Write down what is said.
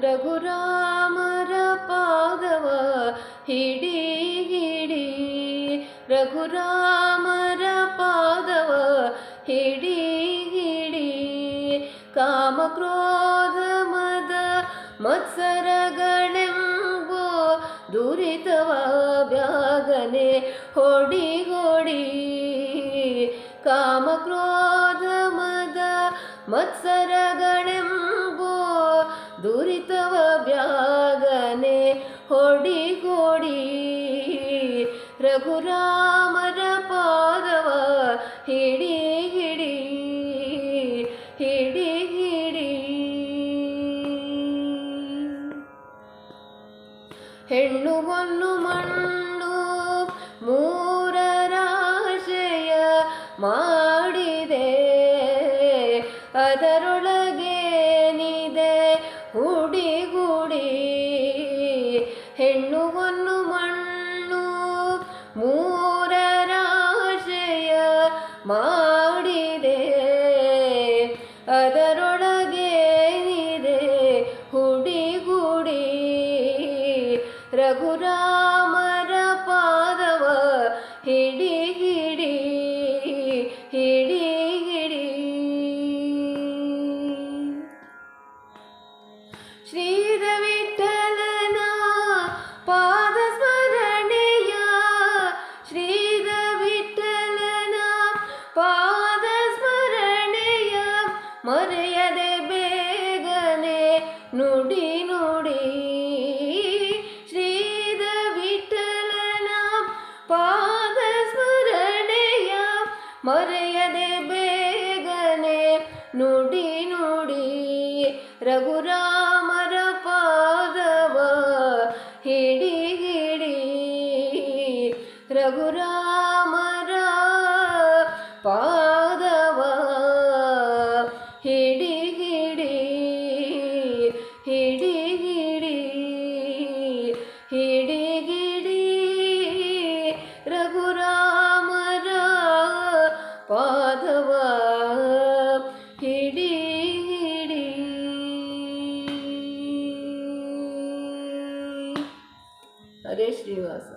ರಘುರಾಮರ ಪಾದವ ಹಿಡಿ ಹಿಡಿ, ರಘುರಾಮರ ಪಾದವ ಹಿಡಿ ಹಿಡಿ. ಕಾಮ ಕ್ರೋಧ ಮದ ಮತ್ಸರಗಳೆಂಬೋ ದುರಿತವ ಬ್ಯಾಗನೆ ಹೊಡಿ ಹೊಡಿ. ಕಾಮ ಕ್ರೋಧ ಮದ ಮತ್ಸರಗಳೆಂಬೋ ದುರಿತವ ಬ್ಯಾಗನೆ ಹೊಡಿ ಹೊಡಿ. ರಘುರಾಮರ ಪಾದವ ಹಿಡಿ ಹಿಡಿ, ಹಿಡಿ ಹಿಡಿ. ಹೆಣ್ಣು ಹೊನ್ನು ಮಣ್ಣು ಮೂರರಾಶಯ ಮಾಡಿದೆ, ಅದರೊಳಗೇನಿದೆ ಹುಡಿಗುಡಿ. ಹೆಣ್ಣು ಹೊನ್ನು ಮಣ್ಣು ಮೂರರಾಶಯ ಮಾಡಿದೆ, ಅದರೊಳಗೇನಿದೆ ಹುಡಿಗುಡಿ. ರಘುರಾಮರ ಪಾದವ ಹಿಡಿ ಹಿಡಿ, ಹಿಡಿ ಹಿಡಿ. ಶ್ರೀಧ ವಿಠಲನ ಪಾದ ಸ್ಮರಣೆಯ, ಶ್ರೀಧ ವಿಠಲನ ಪಾದ ಸ್ಮರಣೆಯ ಮರೆಯದೆ ಬೇಗನೆ ನುಡಿ ನುಡಿ. ಶ್ರೀಧ ವಿಠಲನ ಪಾದ ಸ್ಮರಣೆಯ ಮರೆಯದೆ ಬೇಗನೆ ನುಡಿ ನುಡಿ. ರಘುರಾಮರ ಪಾದವ ಹಿಡಿ ಹಿಡಿ, ರಘುರಾಮರ ಪಾದವ ಹಿಡಿ ಹಿಡಿ, ಹಿಡಿ ಹಿಡಿ, ಹಿಡಿ ಹಿಡಿ. ರಘುರಾಮರ ಪಾದವ ಹಿಡಿ ಹಿಡಿ. ಹರೇ ಶ್ರೀನಿವಾಸ.